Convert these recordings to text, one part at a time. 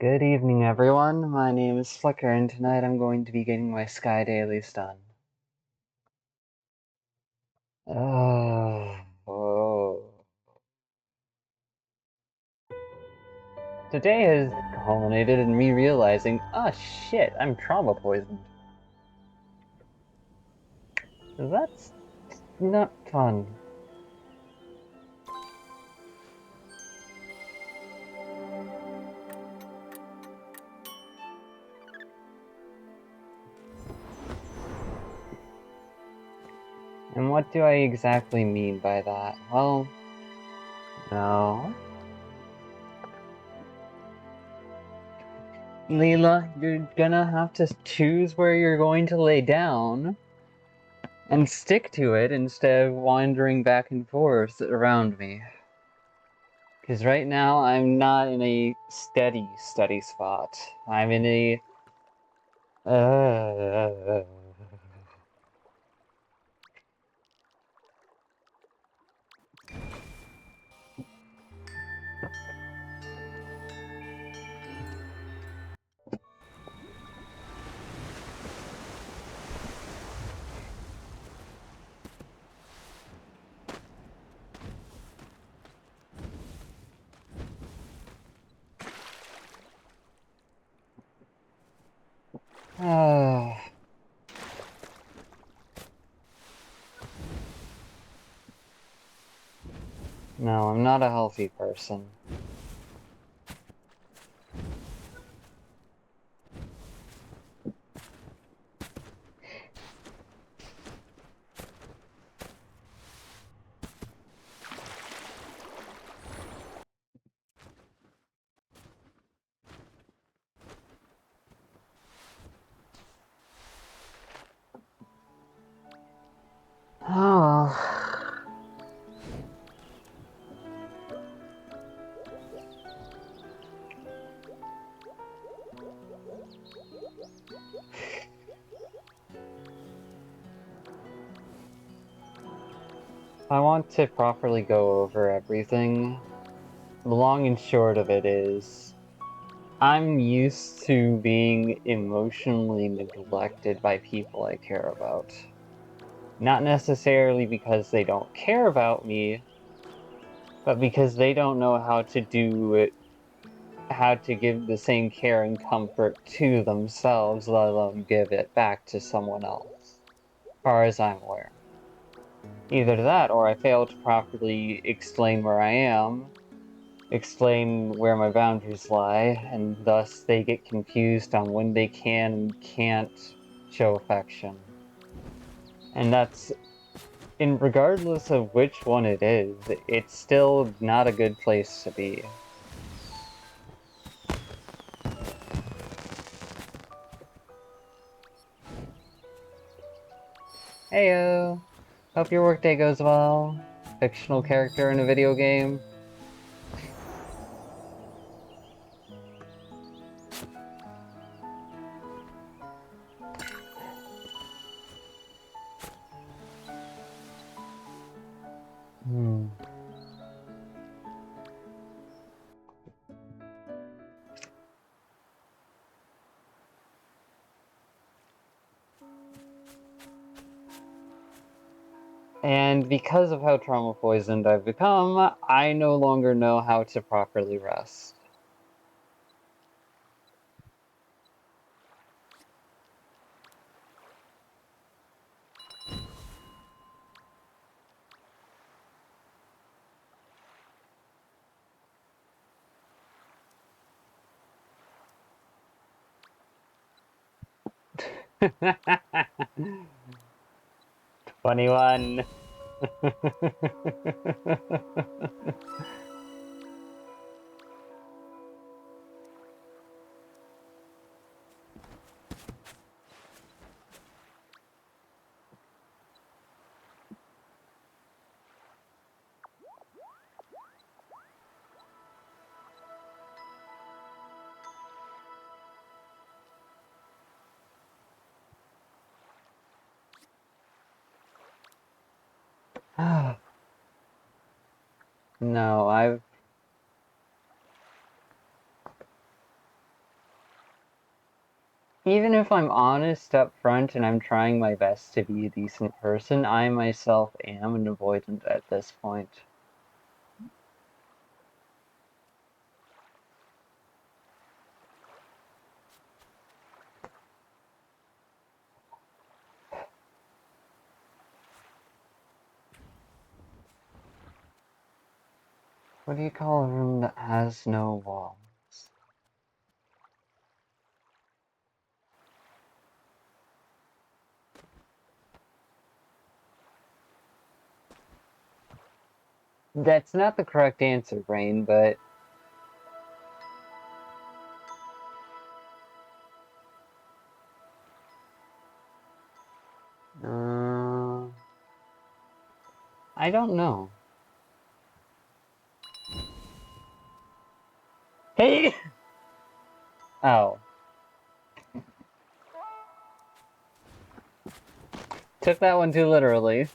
Good evening, everyone. My name is Flicker, and tonight I'm going to be getting my Sky Dailies done. Oh. Today has culminated in me realizing, shit, I'm trauma poisoned. That's not fun. And what do I exactly mean by that? Well, no. Leela, you're gonna have to choose where you're going to lay down and stick to it instead of wandering back and forth around me. Because right now I'm not in a steady spot. I'm in a uh, uh, no, I'm not a healthy person. Oh, I want to properly go over everything. The long and short of it is, I'm used to being emotionally neglected by people I care about. Not necessarily because they don't care about me, but because they don't know how to do it, how to give the same care and comfort to themselves, let alone give it back to someone else, as far as I'm aware. Either that, or I fail to properly explain where I am, explain where my boundaries lie, and thus they get confused on when they can and can't show affection. And that's, in regardless of which one it is, it's still not a good place to be. Heyo! Hope your workday goes well. Fictional character in a video game. Hmm. And because of how trauma poisoned I've become, I no longer know how to properly rest. "21." No, I've Even if I'm honest up front and I'm trying my best to be a decent person, I myself am an avoidant at this point. What do you call a room that has no walls? That's not the correct answer, Brain, but... I don't know. Hey! Oh. Took that one too literally.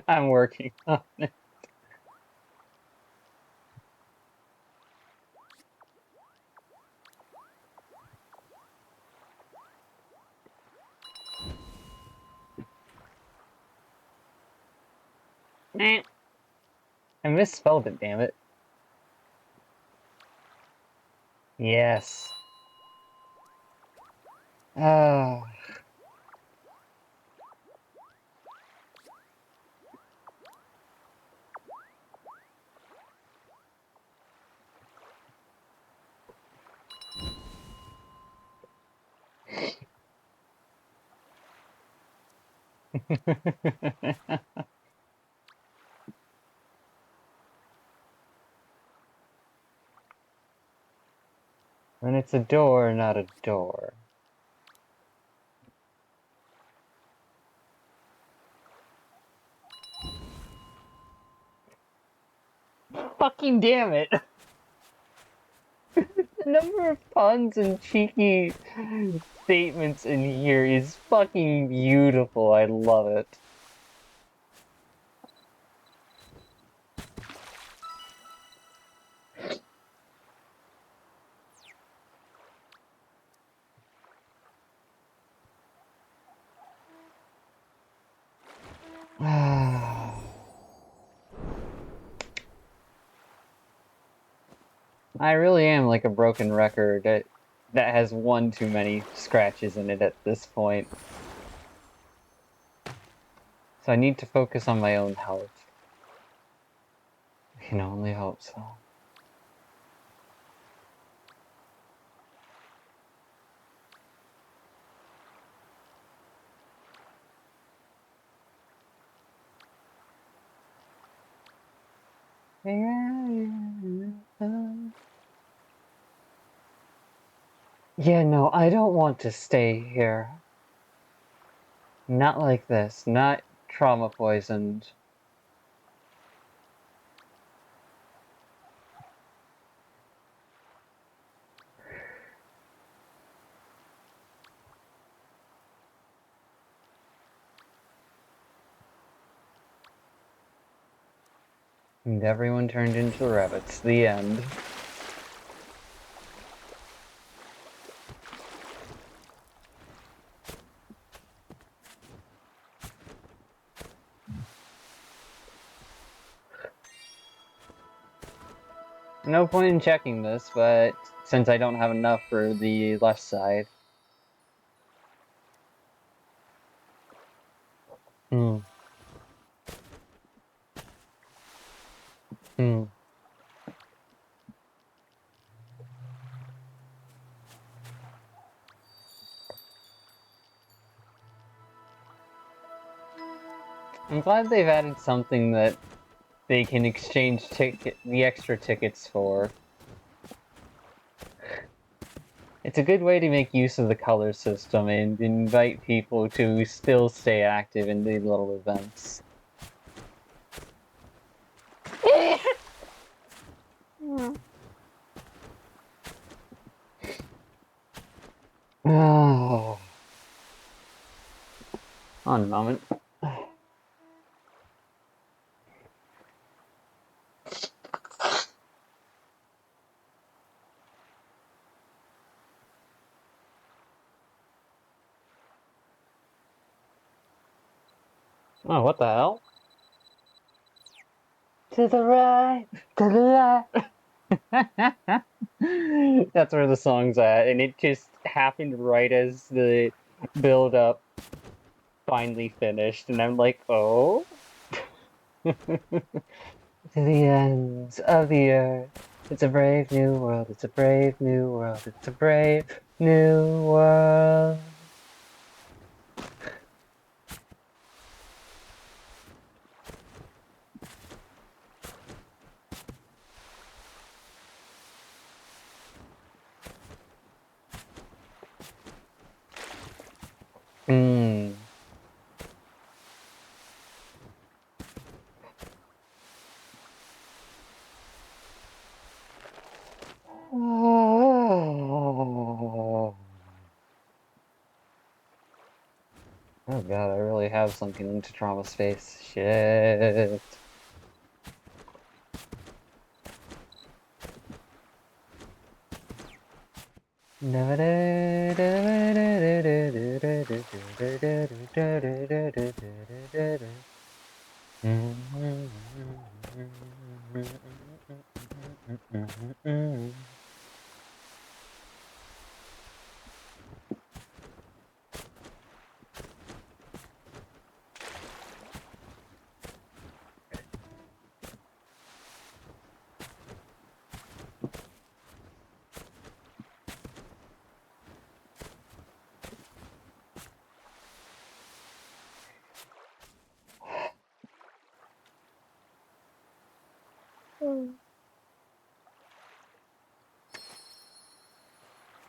I'm working on it. I misspelled it, damn it. Yes. Ah. When it's a door, not a door. Fucking damn it! The number of puns and cheeky statements in here is fucking beautiful. I love it. I really am like a broken record that has one too many scratches in it at this point. So I need to focus on my own health. I can only hope so. Yeah, no, I don't want to stay here. Not like this. Not trauma poisoned. And everyone turned into rabbits. The end. No point in checking this, but since I don't have enough for the left side. Hmm. Hmm. I'm glad they've added something that they can exchange the extra tickets for. It's a good way to make use of the color system and invite people to still stay active in the little events. Oh. On a moment. Oh, what the hell? To the right, to the left. That's where the song's at, and it just happened right as the build up finally finished, and I'm like, oh? To the ends of the earth. It's a brave new world. It's a brave new world. It's a brave new world. Hmm. Oh. Oh god, I really have sunken into trauma space. Shit.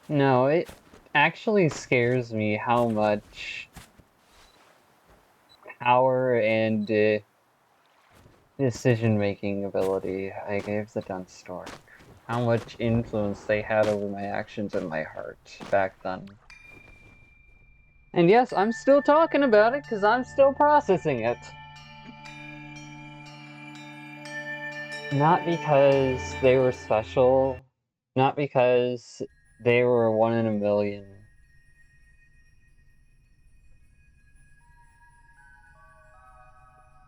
No, it actually scares me how much power and decision-making ability I gave the Dunce Stork. How much influence they had over my actions and my heart back then. And yes, I'm still talking about it because I'm still processing it. Not because they were special, not because they were one in a million,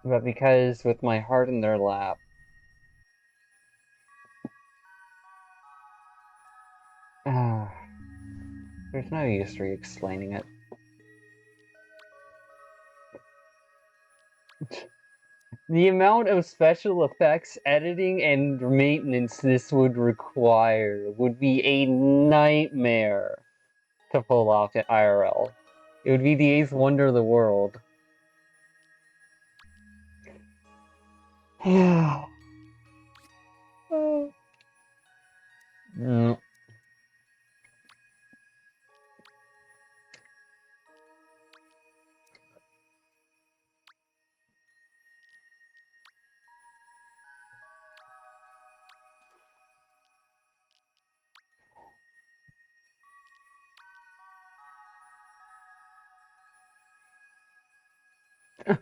but because with my heart in their lap, There's no use re-explaining it. The amount of special effects, editing, and maintenance this would require would be a nightmare to pull off at IRL. It would be the eighth wonder of the world. Yeah. Mm.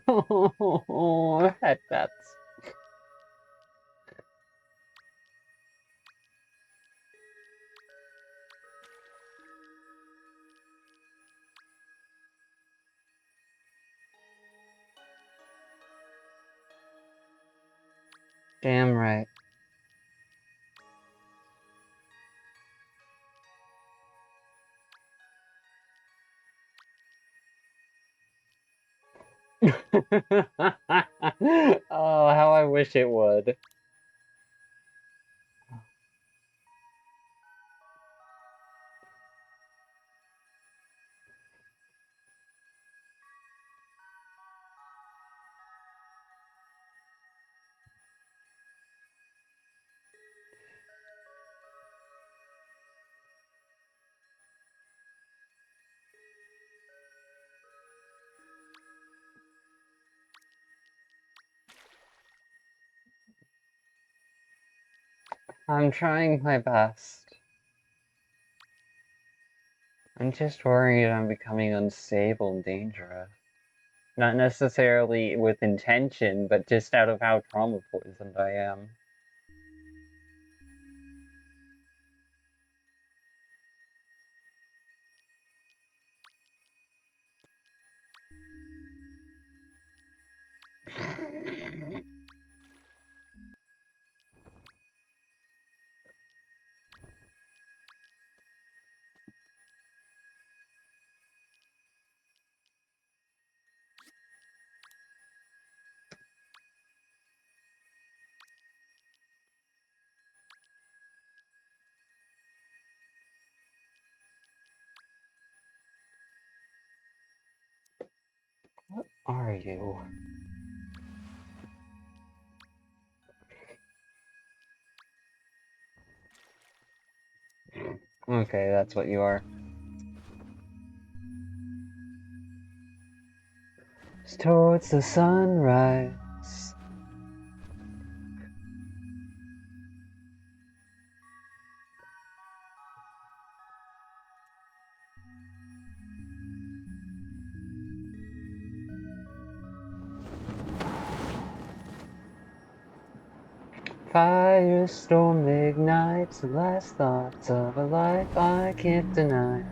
Oh, headbats. Damn right. Oh, how I wish it would. I'm trying my best. I'm just worried I'm becoming unstable and dangerous. Not necessarily with intention, but just out of how trauma poisoned I am. What are you? Okay, that's what you are. It's towards the sunrise. Firestorm ignites the last thoughts of a life I can't deny.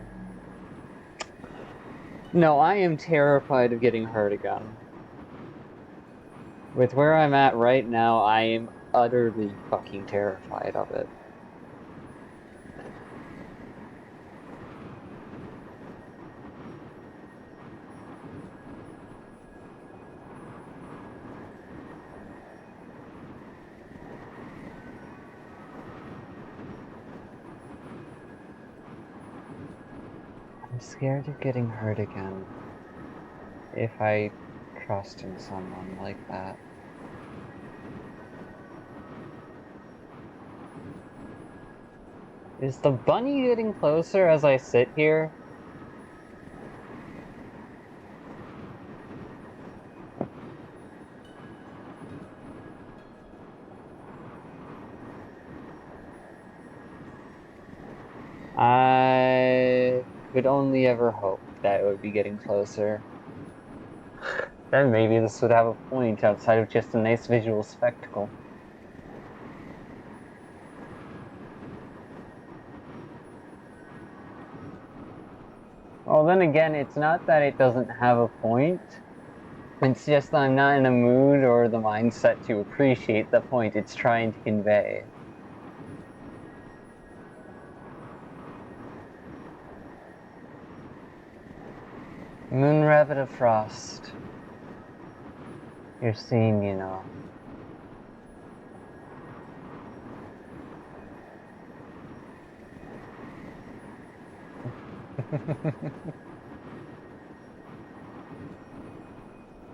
No, I am terrified of getting hurt again. With where I'm at right now, I am utterly fucking terrified of it. I'm scared of getting hurt again. If I trust in someone like that. Is the bunny getting closer as I sit here? I could only ever hope that it would be getting closer. Then maybe this would have a point outside of just a nice visual spectacle. Well, then again, it's not that it doesn't have a point. It's just I'm not in a mood or the mindset to appreciate the point it's trying to convey. Moon rabbit of frost. You're seeing, you know.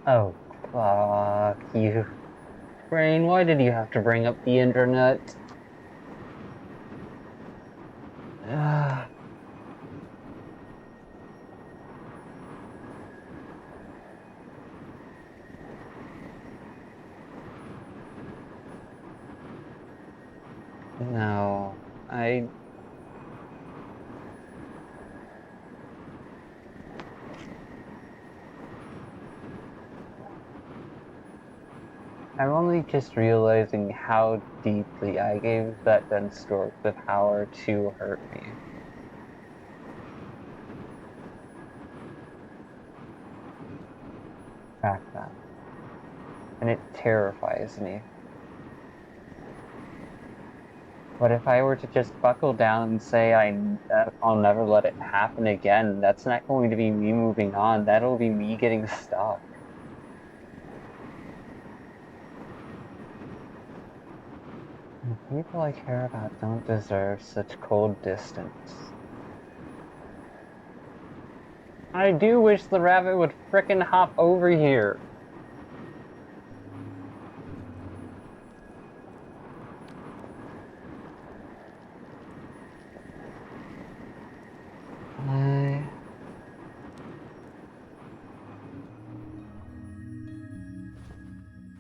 Oh, fuck you. Brain, why did you have to bring up the internet? No, I'm only just realizing how deeply I gave that dense stork the power to hurt me back then. And it terrifies me. But if I were to just buckle down and say I'll never let it happen again, that's not going to be me moving on. That'll be me getting stuck. The people I care about don't deserve such cold distance. I do wish the rabbit would frickin' hop over here. I...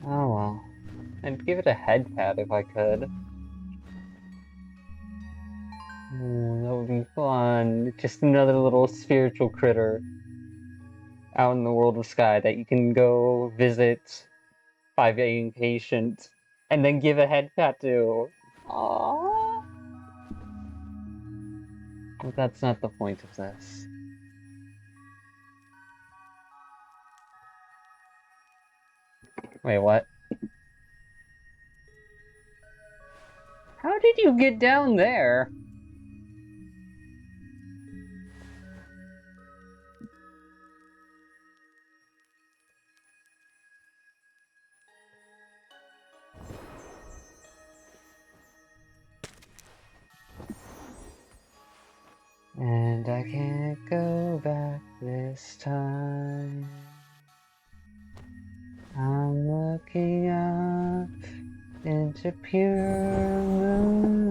Oh well. I'd give it a head pat if I could. Ooh, that would be fun. Just another little spiritual critter out in the world of Sky that you can go visit by being patient and then give a head pat to. Aww. But that's not the point of this. Wait, what? How did you get down there? And I can't go back this time. I'm looking up into pure moonlight.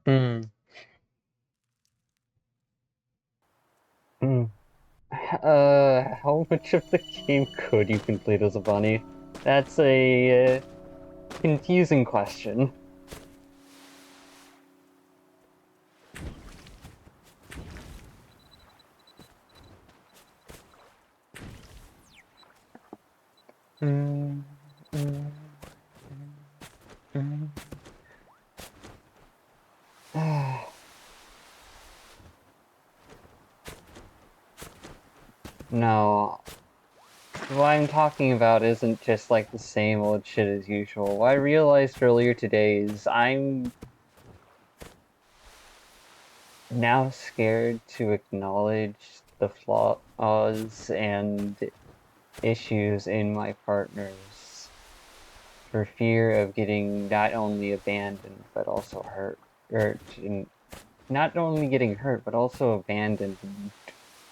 Hmm. Hmm. How much of the game could you complete as a bunny? That's a confusing question. Mm, mm, mm, mm. No, what I'm talking about isn't just like the same old shit as usual. What I realized earlier today is I'm now scared to acknowledge the flaws and issues in my partners for fear of getting not only abandoned but also hurt. And not only getting hurt but also abandoned and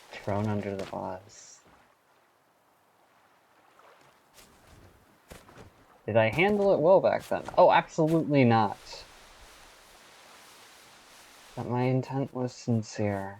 thrown under the bus. Did I handle it well back then? Oh, absolutely not. But my intent was sincere.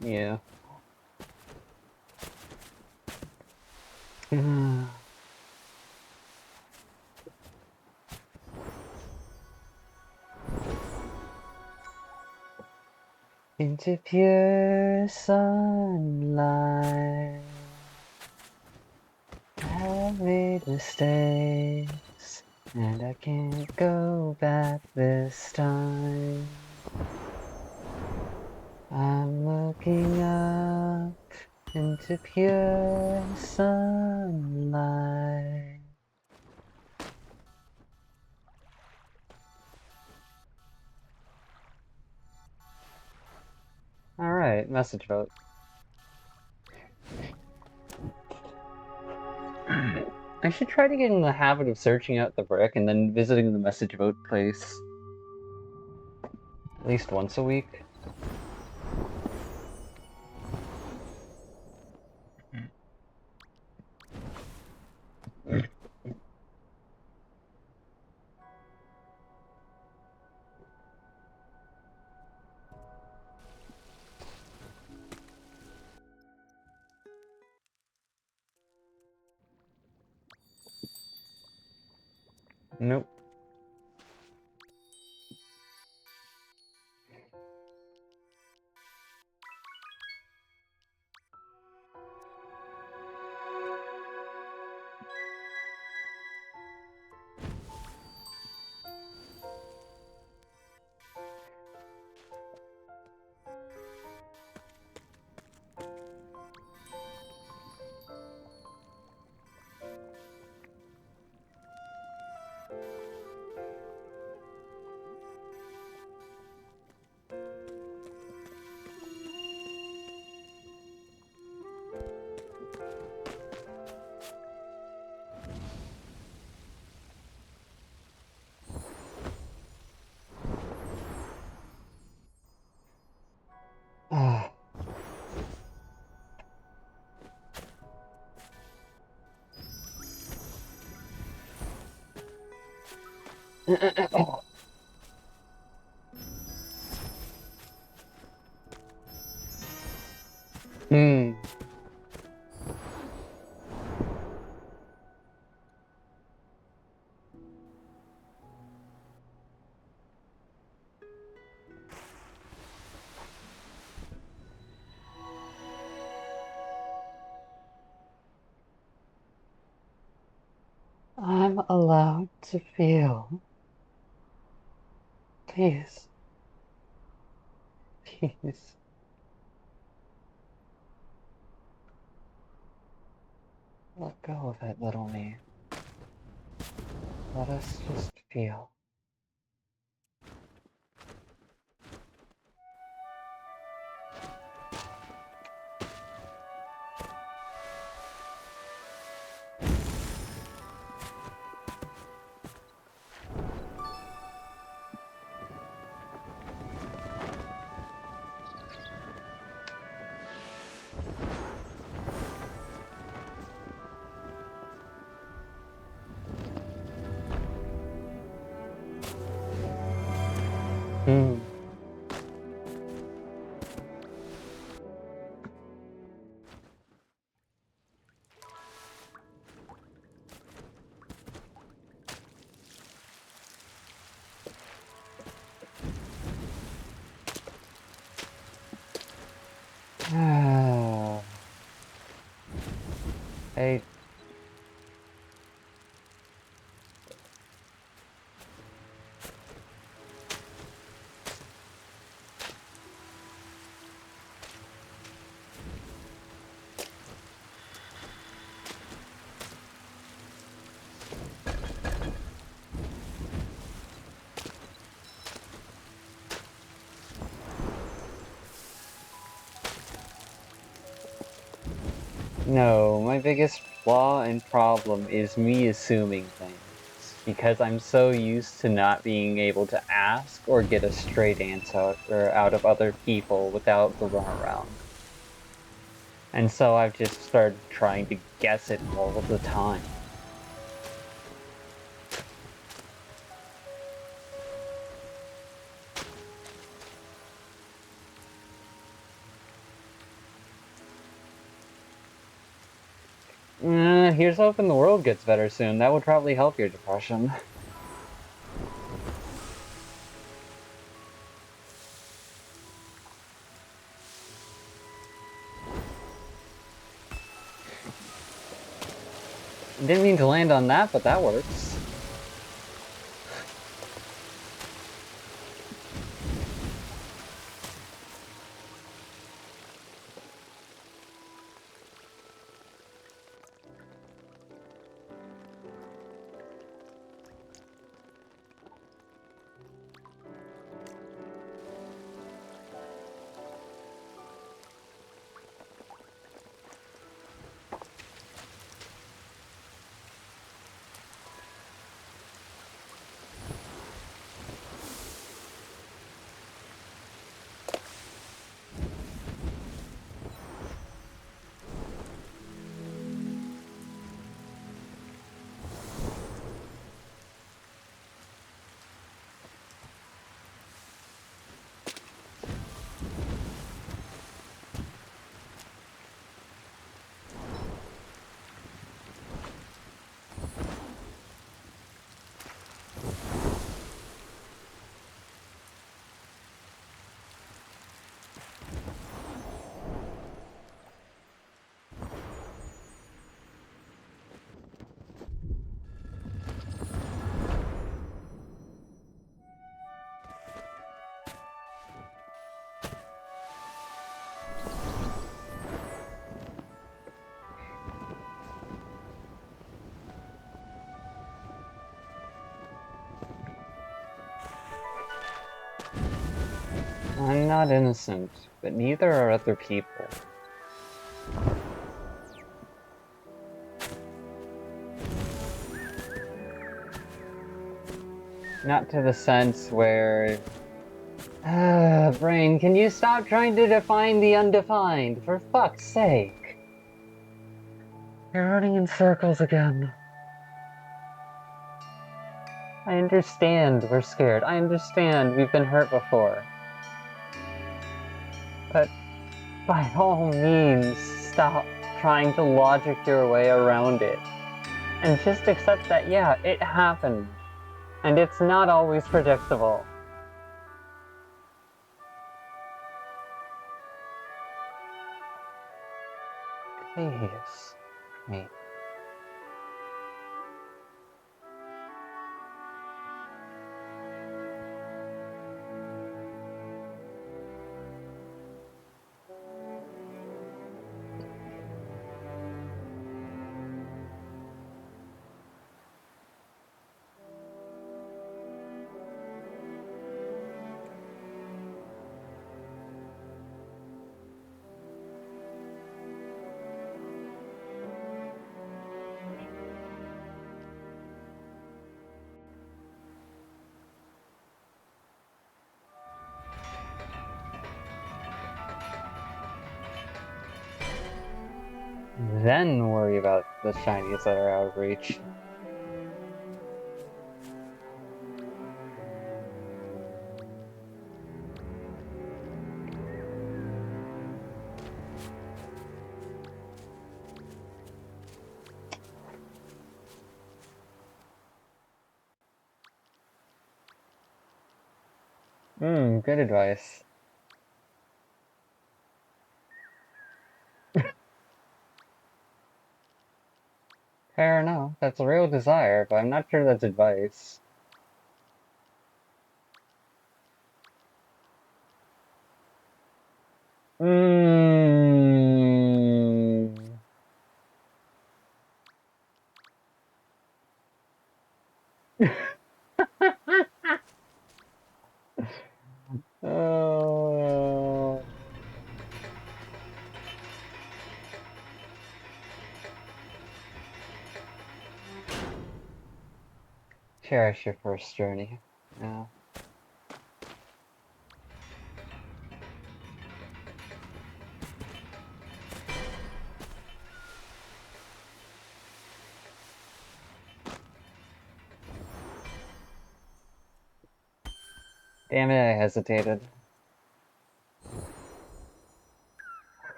Yeah. Into pure sunlight, I've made mistakes, and I can't go back this time. I'm looking up into pure sunlight. Alright, message vote. I should try to get in the habit of searching out the brick and then visiting the message vote place at least once a week. Nope. Ah. Hmm. I'm allowed to feel. Please. Please. Let go of it, little me. Let us just feel. Hmm. Hey. No, my biggest flaw and problem is me assuming things. Because I'm so used to not being able to ask or get a straight answer out of other people without the runaround. And so I've just started trying to guess it all the time. Here's hoping the world gets better soon. That would probably help your depression. Didn't mean to land on that, but that works. I'm not innocent, but neither are other people. Not to the sense where... brain, can you stop trying to define the undefined? For fuck's sake. You're running in circles again. I understand we're scared. I understand we've been hurt before. But by all means, stop trying to logic your way around it. And just accept that, yeah, it happened. And it's not always predictable. Please. Wait. Then worry about the shinies that are out of reach. Good advice. Fair enough. That's a real desire, but I'm not sure that's advice. Mmm. Oh. Cherish your first journey. Yeah. Damn it, I hesitated.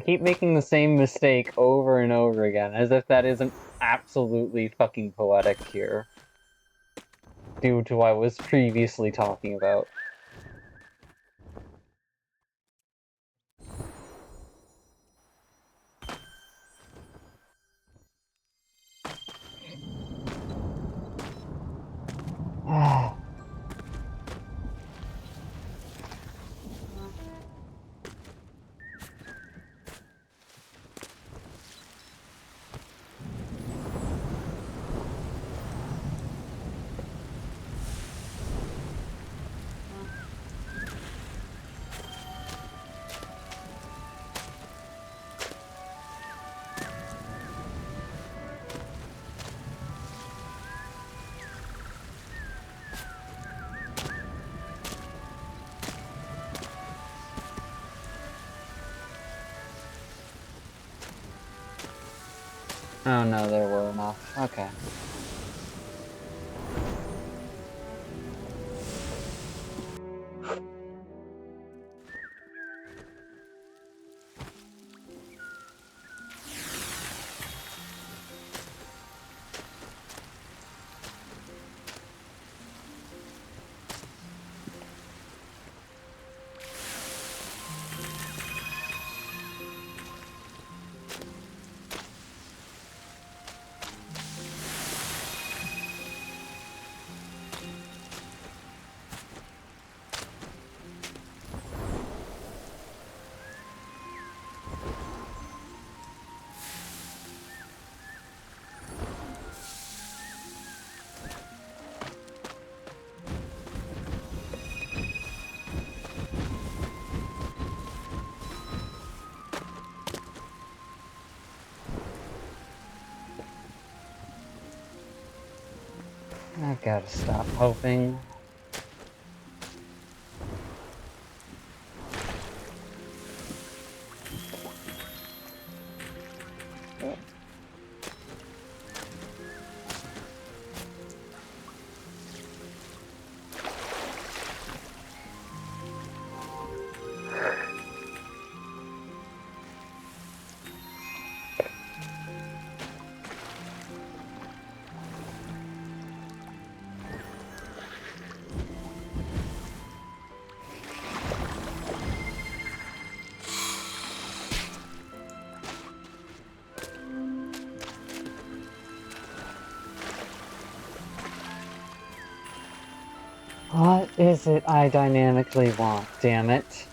keep making the same mistake over and over again, as if that isn't absolutely fucking poetic here. Due to what I was previously talking about. Oh no, there were enough. Okay. I've gotta stop hoping. What is it I dynamically want, damn it?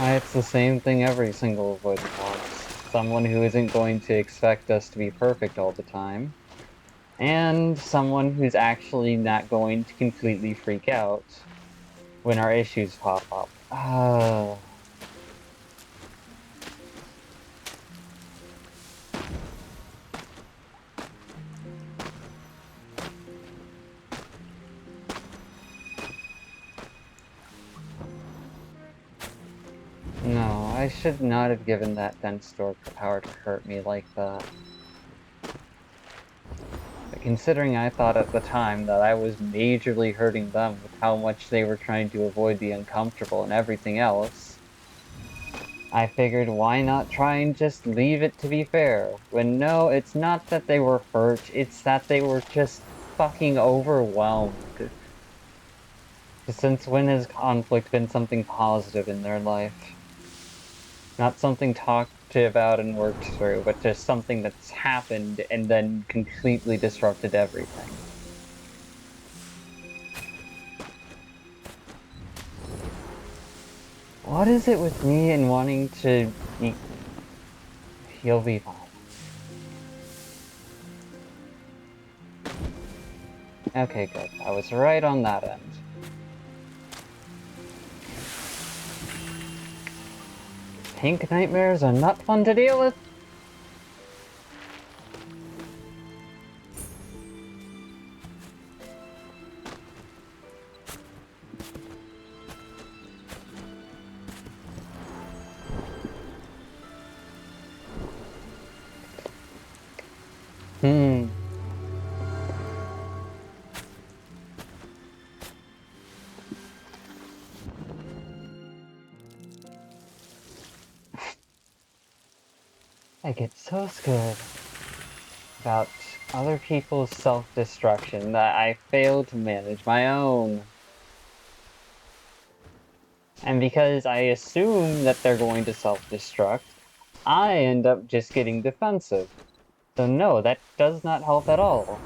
It's the same thing every single avoidant wants. Someone who isn't going to expect us to be perfect all the time. And someone who's actually not going to completely freak out when our issues pop up. No, I should not have given that dense stork the power to hurt me like that. But considering I thought at the time that I was majorly hurting them with how much they were trying to avoid the uncomfortable and everything else, I figured why not try and just leave it to be fair, when no, it's not that they were hurt, it's that they were just fucking overwhelmed. Since when has conflict been something positive in their life? Not something talked about and worked through, but just something that's happened and then completely disrupted everything. What is it with me and wanting to eat? He'll be fine. Okay, good. I was right on that end. Pink nightmares are not fun to deal with. I get so scared about other people's self-destruction that I fail to manage my own. And because I assume that they're going to self-destruct, I end up just getting defensive. So no, that does not help at all.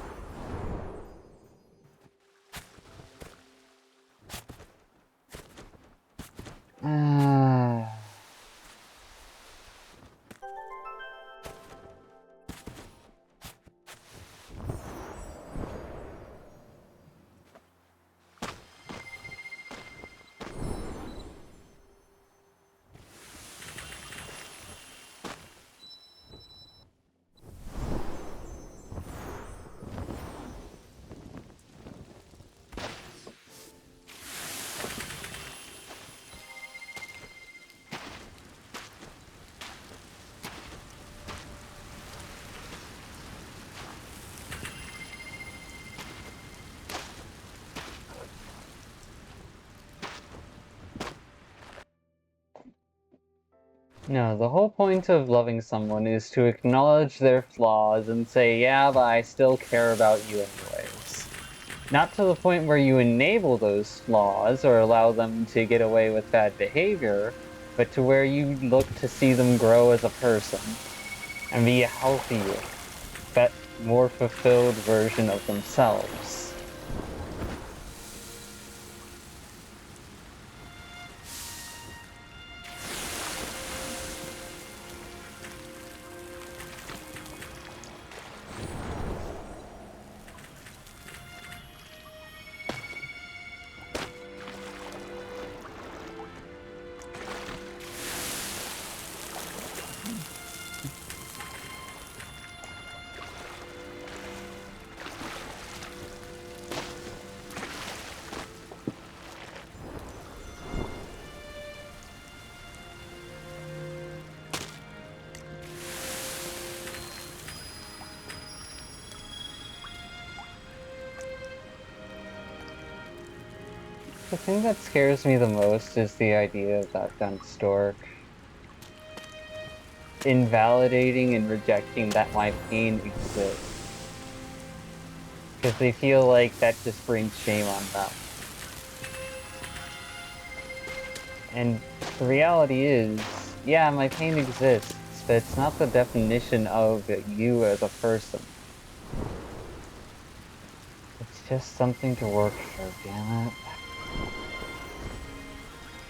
No, the whole point of loving someone is to acknowledge their flaws and say, yeah, but I still care about you anyways. Not to the point where you enable those flaws or allow them to get away with bad behavior, but to where you look to see them grow as a person and be a healthier, more fulfilled version of themselves. The thing that scares me the most is the idea of that dumb stork invalidating and rejecting that my pain exists. Because they feel like that just brings shame on them. And the reality is, yeah, my pain exists, but it's not the definition of you as a person. It's just something to work through, damn it.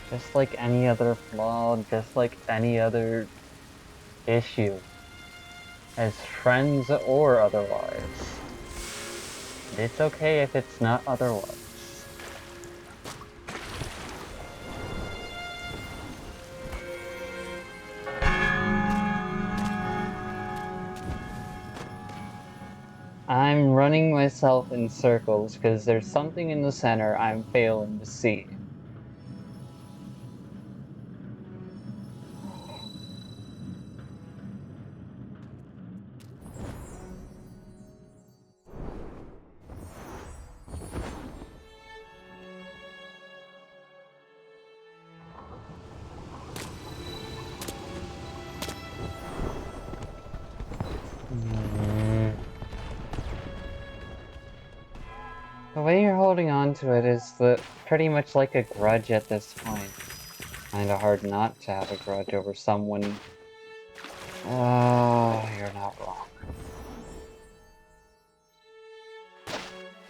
Just like any other flaw, just like any other issue. As friends or otherwise. And it's okay if it's not otherwise. I'm running myself in circles because there's something in the center I'm failing to see. The way you're holding on to it is pretty much like a grudge at this point. Kinda hard not to have a grudge over someone. Oh, you're not wrong.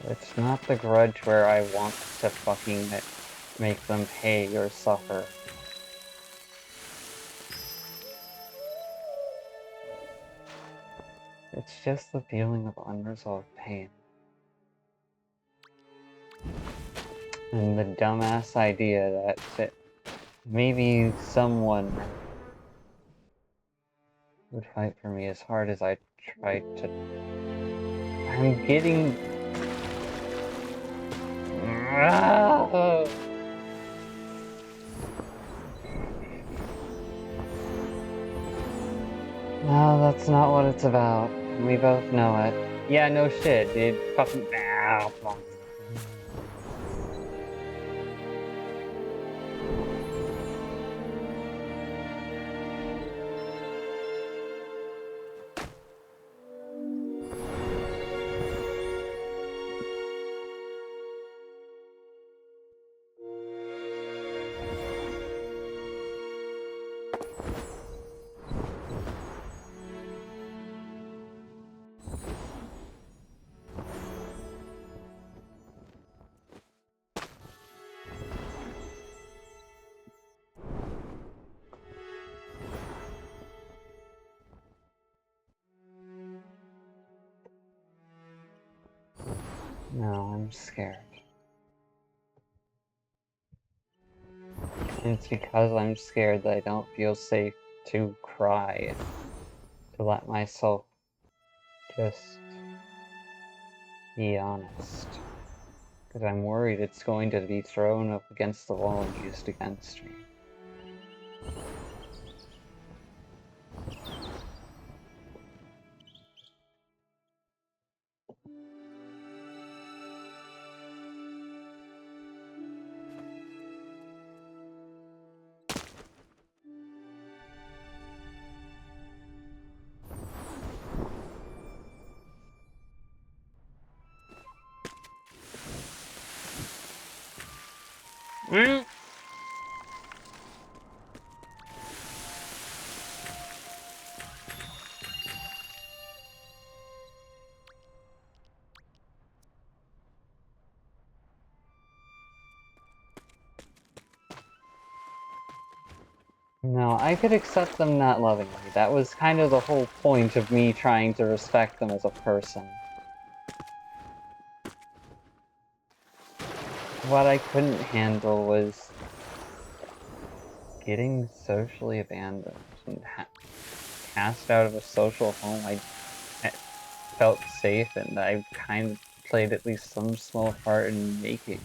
It's not the grudge where I want to fucking make them pay or suffer. It's just the feeling of unresolved pain. And the dumbass idea that maybe someone would fight for me as hard as I tried to. I'm getting. No, that's not what it's about. We both know it. Yeah, no shit, dude. Fucking. No, I'm scared. And it's because I'm scared that I don't feel safe to cry. To let myself just be honest. Because I'm worried it's going to be thrown up against the wall and used against me. No, I could accept them not loving me. That was kind of the whole point of me trying to respect them as a person. What I couldn't handle was getting socially abandoned and cast out of a social home I felt safe and I kind of played at least some small part in making.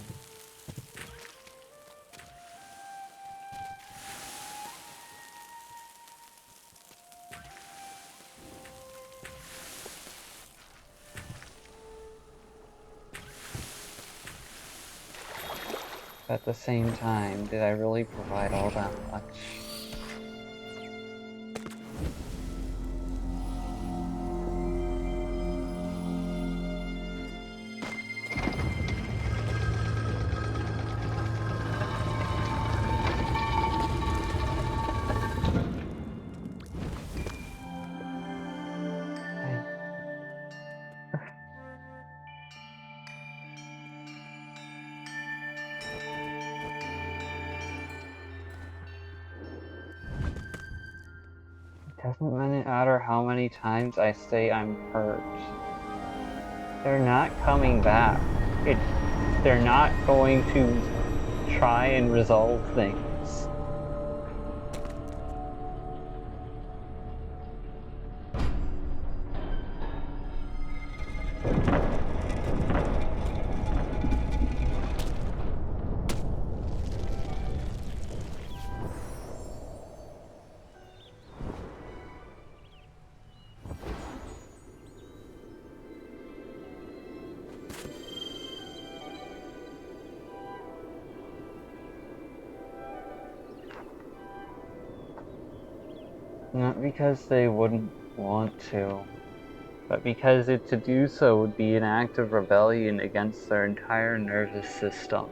At the same time, did I really provide all that much? It doesn't matter how many times I say I'm hurt. They're not coming back. They're not going to try and resolve things. Not because they wouldn't want to, but because to do so would be an act of rebellion against their entire nervous system.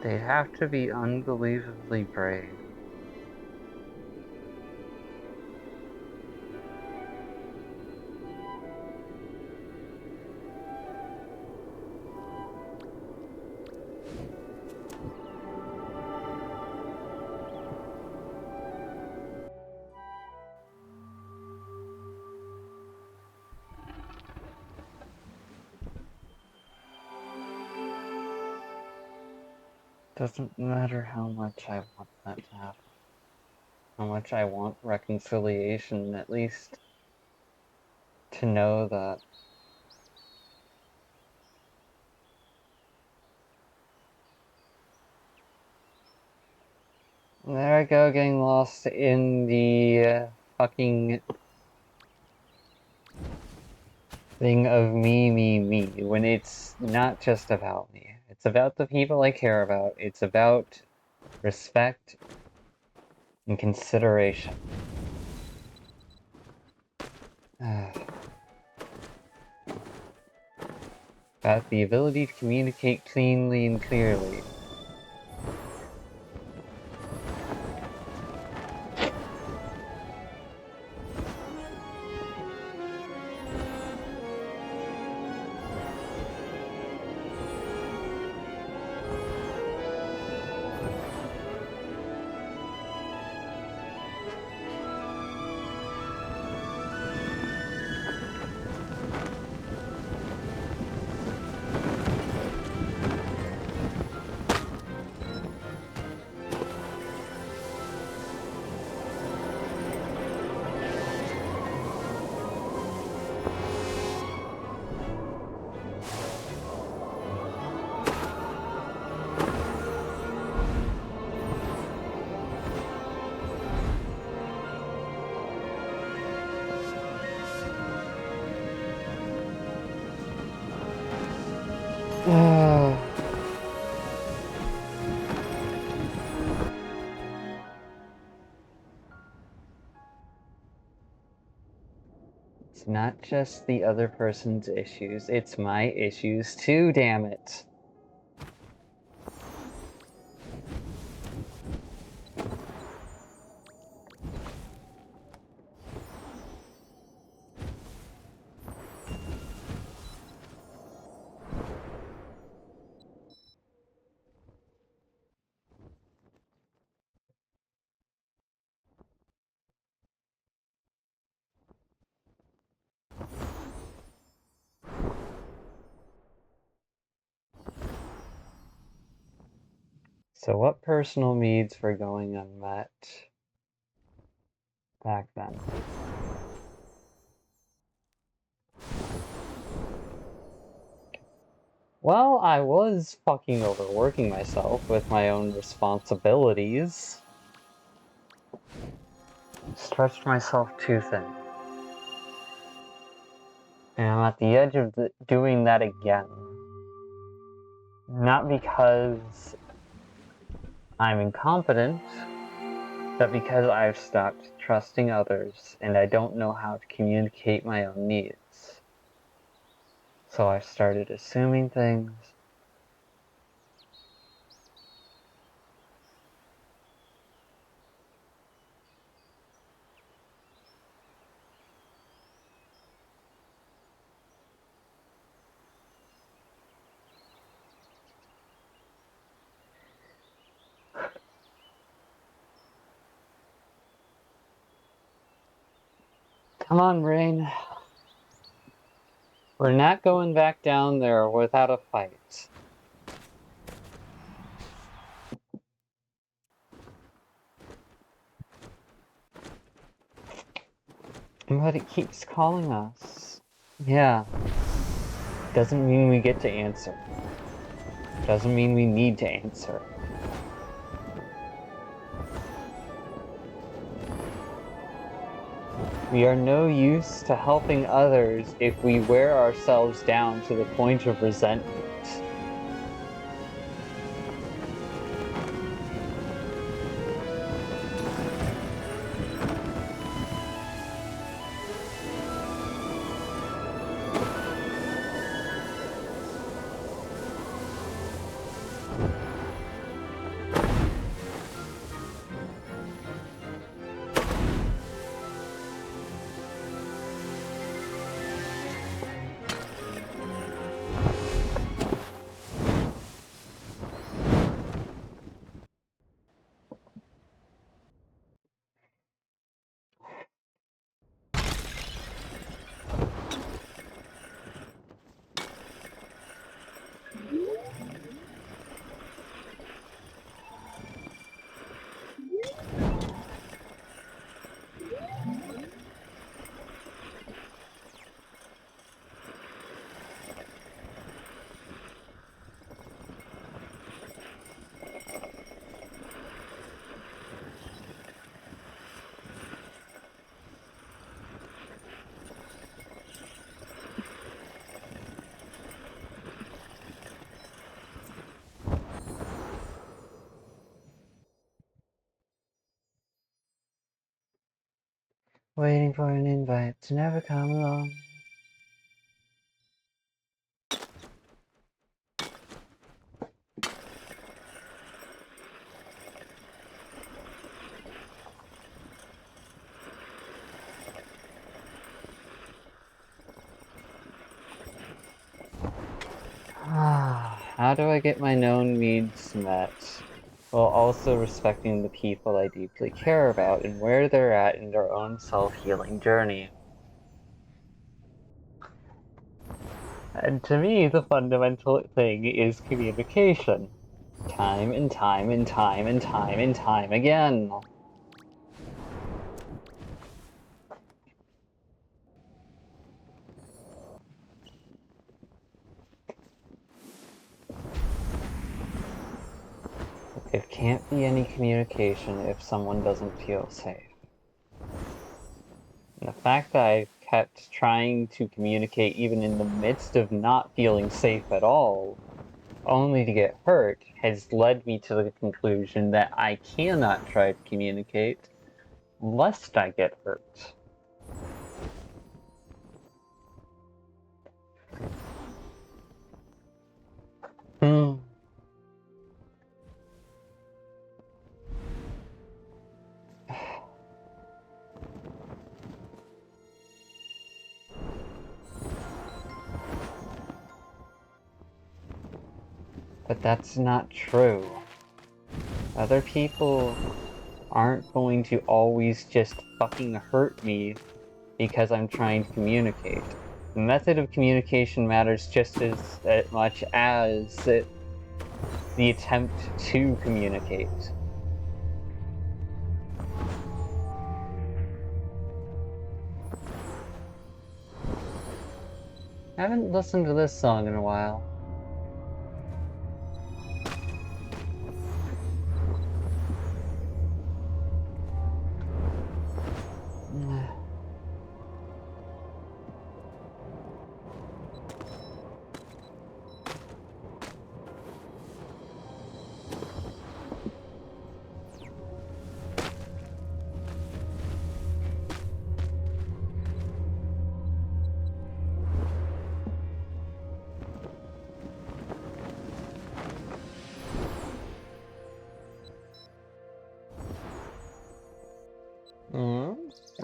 They'd have to be unbelievably brave. Doesn't matter how much I want that to happen. How much I want reconciliation, at least to know that there I go, getting lost in the fucking thing of me, when it's not just about me. It's about the people I care about. It's about respect and consideration. About the ability to communicate cleanly and clearly. It's not just the other person's issues, it's my issues too, damn it. So what personal needs were going unmet back then? Well, I was fucking overworking myself with my own responsibilities. Stretched myself too thin. And I'm at the edge of doing that again. Not because I'm incompetent, but because I've stopped trusting others and I don't know how to communicate my own needs. So I started assuming things. Come on, brain. We're not going back down there without a fight. But it keeps calling us. Yeah. Doesn't mean we get to answer. Doesn't mean we need to answer. We are no use to helping others if we wear ourselves down to the point of resentment. Waiting for an invite to never come along. How do I get my known needs met, while also respecting the people I deeply care about and where they're at in their own self-healing journey? And to me, the fundamental thing is communication. Time and time and time and time and time again. There can't be any communication if someone doesn't feel safe. And the fact that I've kept trying to communicate even in the midst of not feeling safe at all only to get hurt has led me to the conclusion that I cannot try to communicate lest I get hurt. But that's not true. Other people aren't going to always just fucking hurt me because I'm trying to communicate. The method of communication matters just as much as the attempt to communicate. I haven't listened to this song in a while.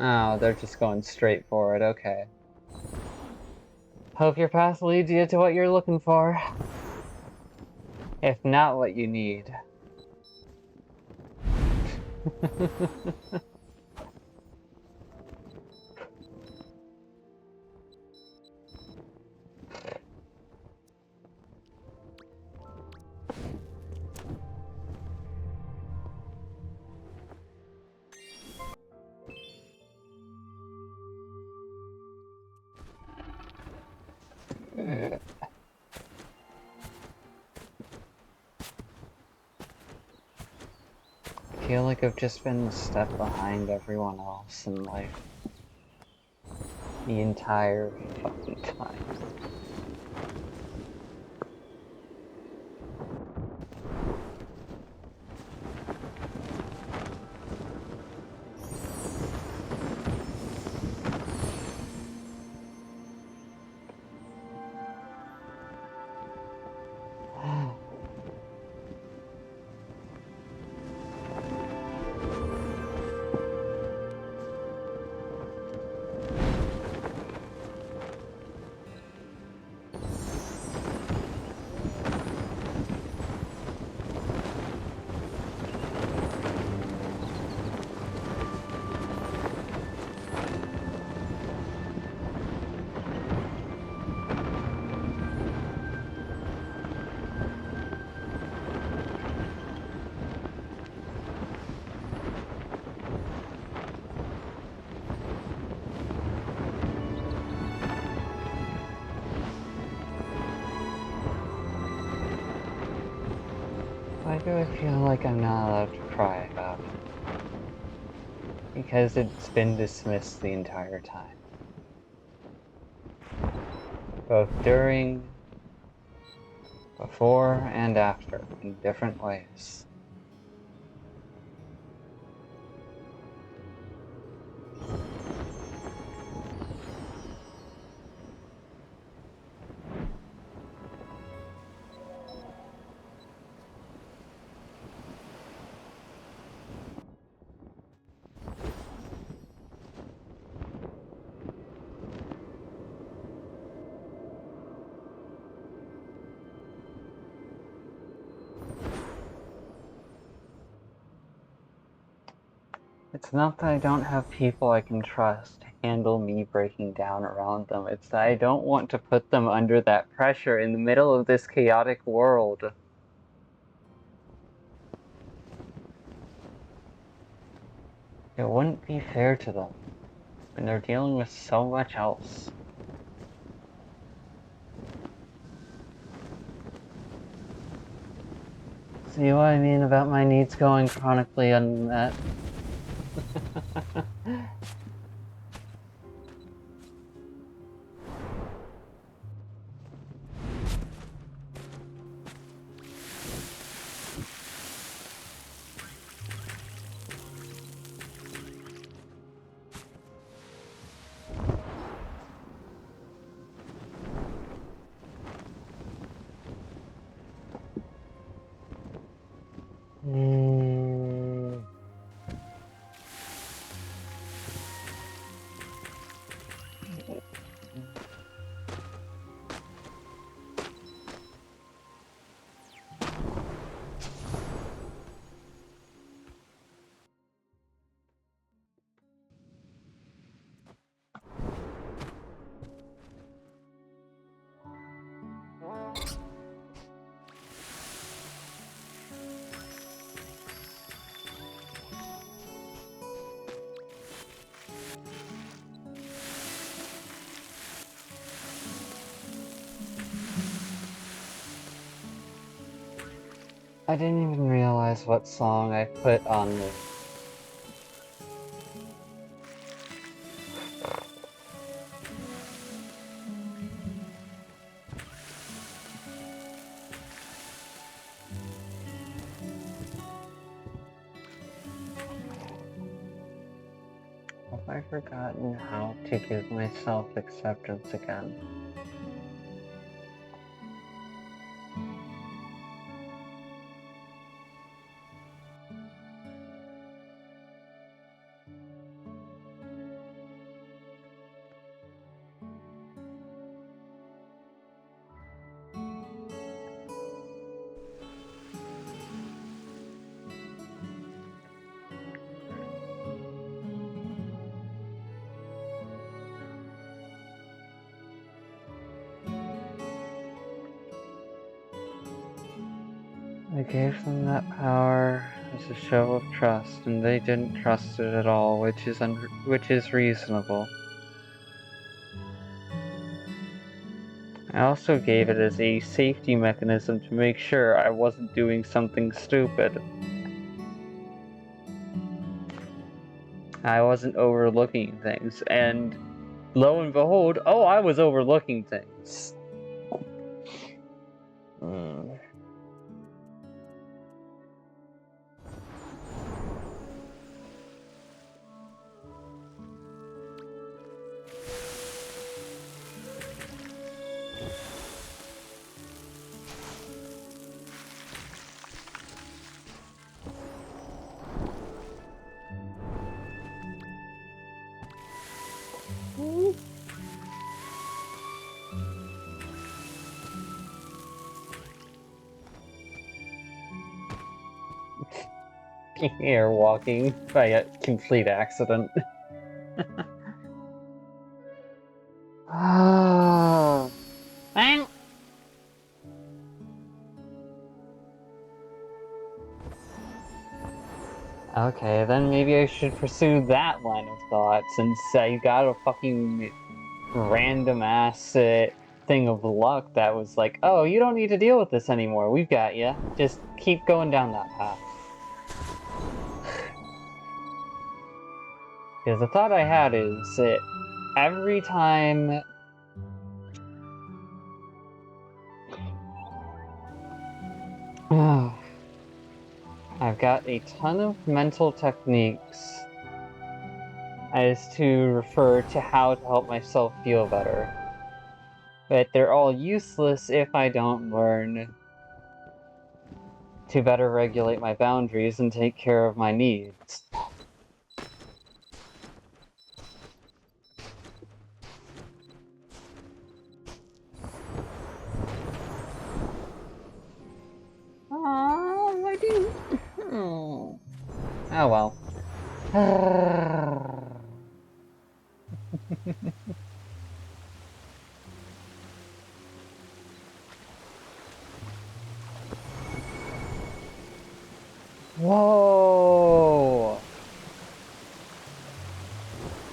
Oh, they're just going straight for it, okay. Hope your path leads you to what you're looking for. If not what you need. I feel like I've just been a step behind everyone else in life. The entire fucking time. Why do I feel like I'm not allowed to cry about it? Because it's been dismissed the entire time. Both during, before, and after, in different ways. It's not that I don't have people I can trust to handle me breaking down around them. It's that I don't want to put them under that pressure in the middle of this chaotic world. It wouldn't be fair to them when they're dealing with so much else. See what I mean about my needs going chronically unmet? I didn't even realize what song I put on the... Have I forgotten how to give myself acceptance again? I gave them that power as a show of trust, and they didn't trust it at all, which is reasonable. I also gave it as a safety mechanism to make sure I wasn't doing something stupid. I wasn't overlooking things, and lo and behold, oh, I was overlooking things. Air walking by a complete accident. Ah. Okay, then maybe I should pursue that line of thought, since you got a fucking random ass thing of luck that was like, oh, you don't need to deal with this anymore, we've got you. Just keep going down that path. Because the thought I had is that every time... I've got a ton of mental techniques as to refer to how to help myself feel better. But they're all useless if I don't learn to better regulate my boundaries and take care of my needs. Oh, I do. Oh well. Whoa!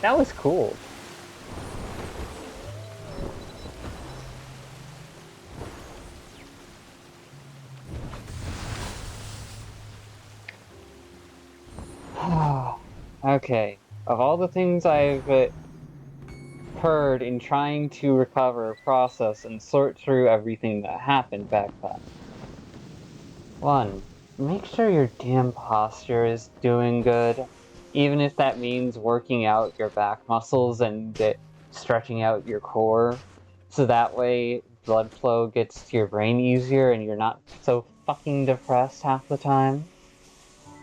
That was cool. Okay, of all the things I've heard in trying to recover, process, and sort through everything that happened back then. 1. Make sure your damn posture is doing good, even if that means working out your back muscles and stretching out your core, so that way blood flow gets to your brain easier and you're not so fucking depressed half the time.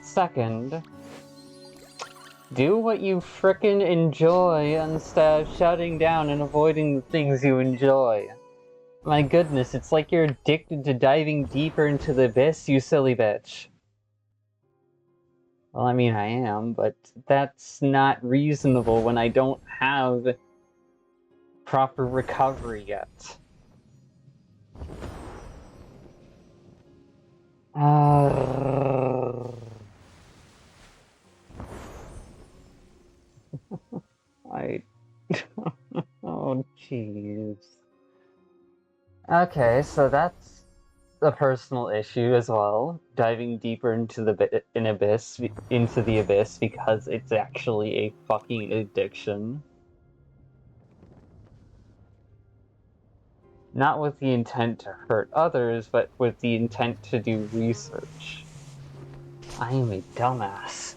2nd, do what you frickin' enjoy instead of shutting down and avoiding the things you enjoy. My goodness, it's like you're addicted to diving deeper into the abyss, you silly bitch. Well, I mean, I am, but that's not reasonable when I don't have proper recovery yet. I... oh, jeez. Okay, so that's a personal issue as well, diving deeper into the abyss because it's actually a fucking addiction. Not with the intent to hurt others, but with the intent to do research. I am a dumbass.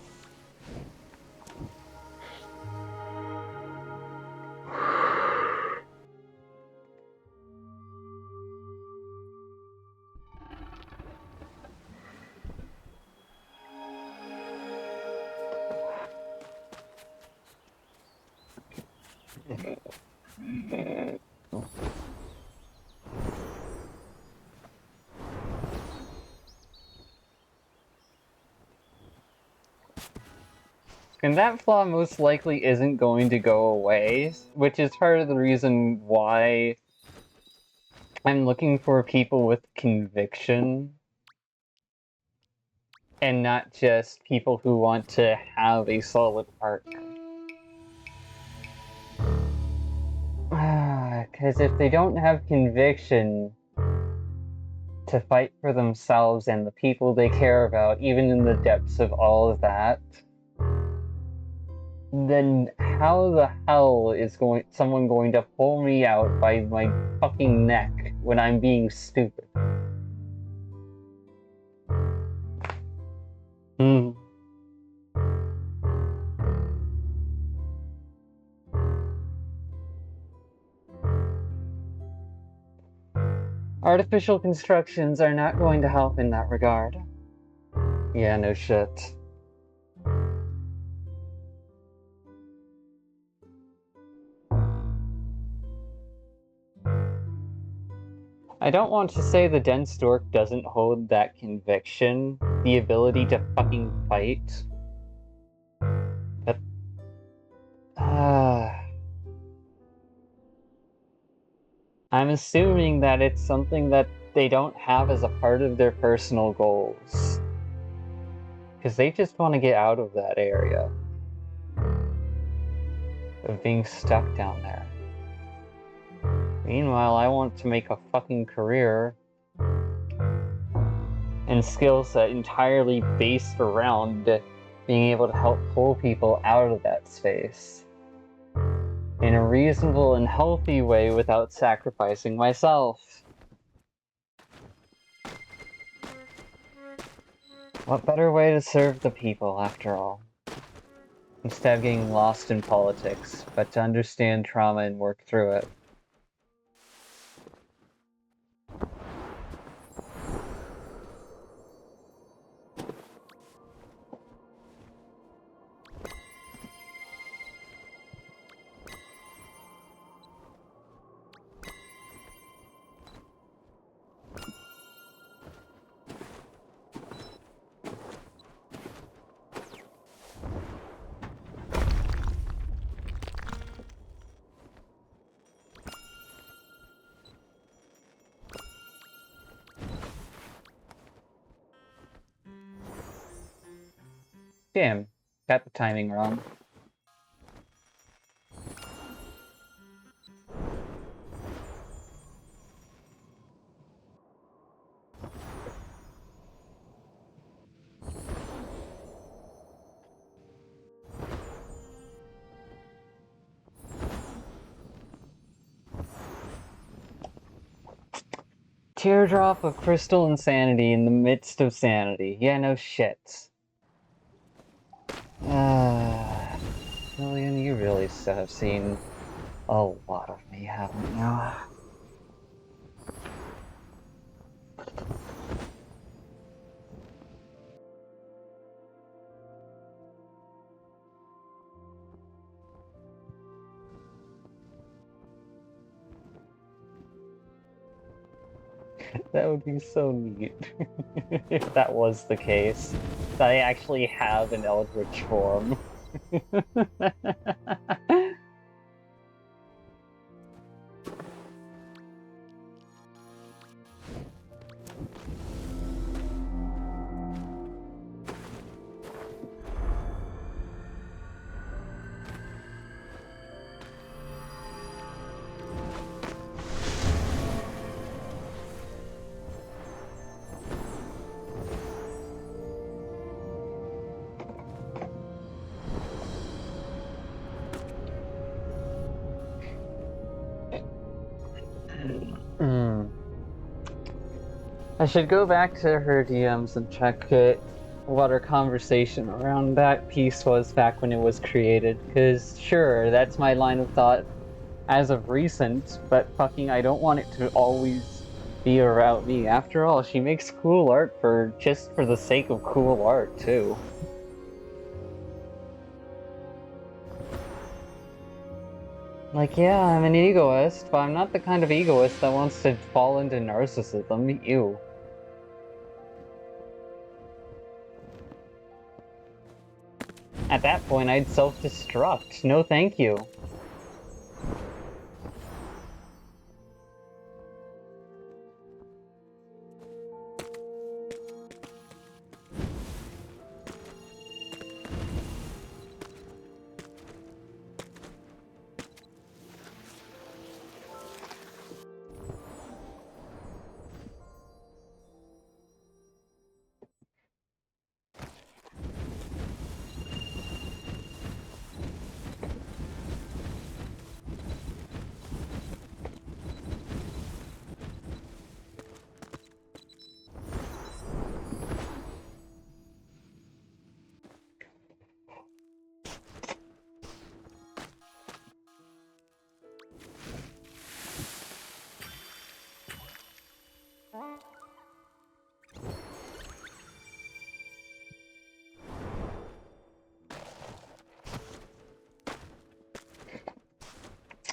And that flaw most likely isn't going to go away, which is part of the reason why I'm looking for people with conviction and not just people who want to have a solid partner. Because if they don't have conviction to fight for themselves and the people they care about, even in the depths of all of that, then how the hell is someone going to pull me out by my fucking neck when I'm being stupid? Artificial constructions are not going to help in that regard. Yeah, no shit. I don't want to say the dense dork doesn't hold that conviction, the ability to fucking fight. But, I'm assuming that it's something that they don't have as a part of their personal goals. Because they just want to get out of that area of being stuck down there. Meanwhile, I want to make a fucking career and skill set entirely based around being able to help pull people out of that space in a reasonable and healthy way without sacrificing myself. What better way to serve the people, after all? Instead of getting lost in politics, but to understand trauma and work through it. Damn, got the timing wrong. Teardrop of crystal insanity in the midst of sanity. Yeah, no shit. Lillian, you really have seen a lot of me, haven't you? That would be so neat if that was the case. That I actually have an eldritch form. I should go back to her DMs and check it, what our conversation around that piece was back when it was created, because sure, that's my line of thought as of recent, but fucking I don't want it to always be about me. After all, she makes cool art for just for the sake of cool art, too. Like, yeah, I'm an egoist, but I'm not the kind of egoist that wants to fall into narcissism. Ew. At that point, I'd self-destruct. No thank you.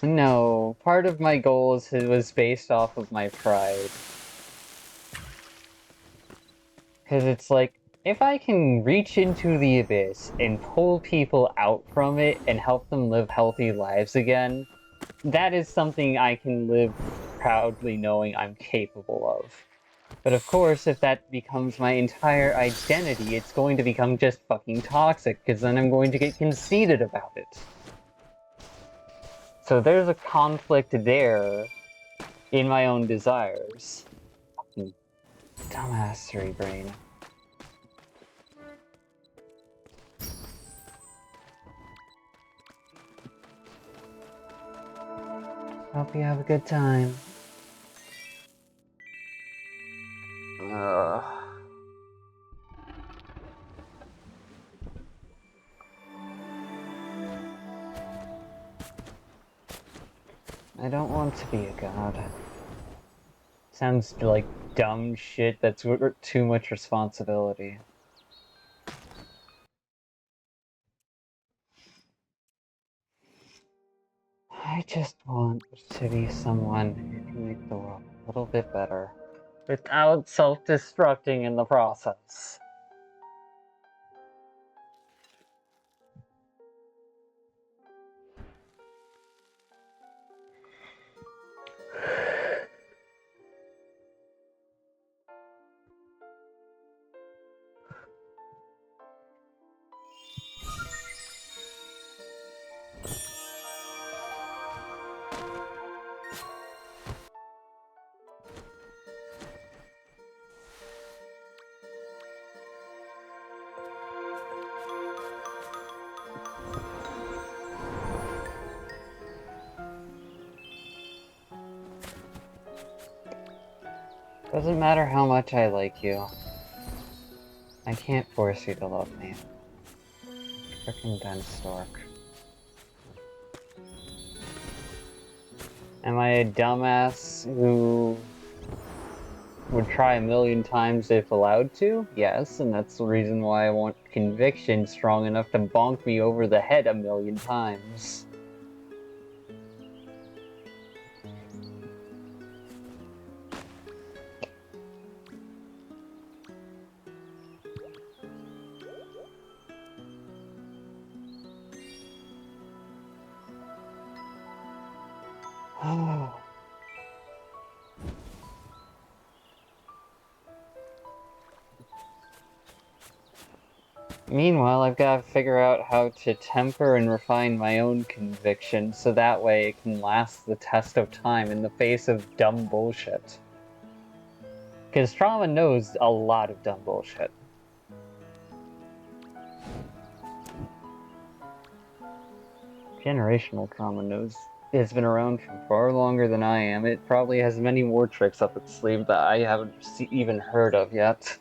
No, part of my goals was based off of my pride. Because it's like, if I can reach into the abyss and pull people out from it and help them live healthy lives again, that is something I can live proudly knowing I'm capable of. But of course, if that becomes my entire identity, it's going to become just fucking toxic, because then I'm going to get conceited about it. So there's a conflict there in my own desires. Dumbassery brain. Hope you have a good time. Ugh. I don't want to be a god. Sounds like dumb shit that's too much responsibility. I just want to be someone who can make the world a little bit better without self-destructing in the process. Doesn't matter how much I like you. I can't force you to love me. Frickin' Ben Stork. Am I a dumbass who would try a million times if allowed to? Yes, and that's the reason why I want conviction strong enough to bonk me over the head a million times. Meanwhile, I've got to figure out how to temper and refine my own conviction so that way it can last the test of time in the face of dumb bullshit. Because trauma knows a lot of dumb bullshit. Generational trauma knows has been around for far longer than I am. It probably has many more tricks up its sleeve that I haven't even heard of yet.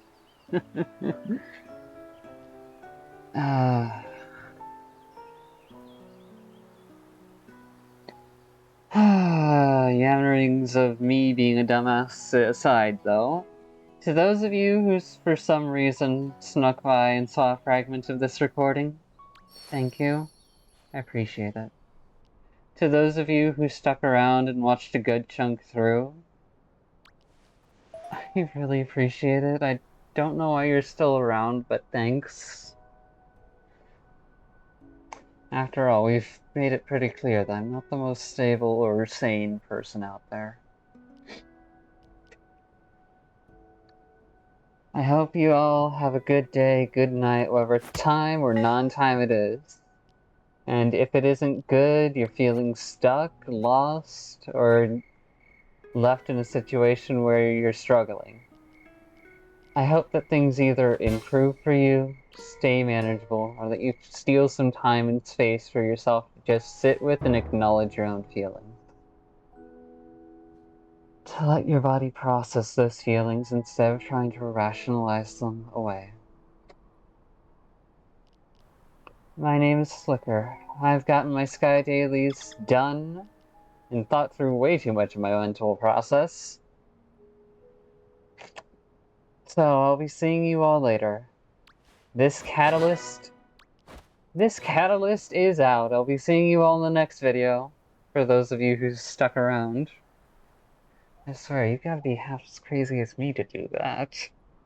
Yammerings of me being a dumbass aside, though, to those of you who for some reason snuck by and saw a fragment of this recording, thank you. I appreciate it. To those of you who stuck around and watched a good chunk through, I really appreciate it. I don't know why you're still around, but thanks. After all, we've made it pretty clear that I'm not the most stable or sane person out there. I hope you all have a good day, good night, whatever time or non-time it is. And if it isn't good, you're feeling stuck, lost, or left in a situation where you're struggling, I hope that things either improve for you, stay manageable, or that you steal some time and space for yourself to just sit with and acknowledge your own feelings. To let your body process those feelings instead of trying to rationalize them away. My name is Slicker. I've gotten my Sky Dailies done and thought through way too much of my mental process. So I'll be seeing you all later. This catalyst is out. I'll be seeing you all in the next video, for those of you who stuck around. I swear, you gotta be half as crazy as me to do that.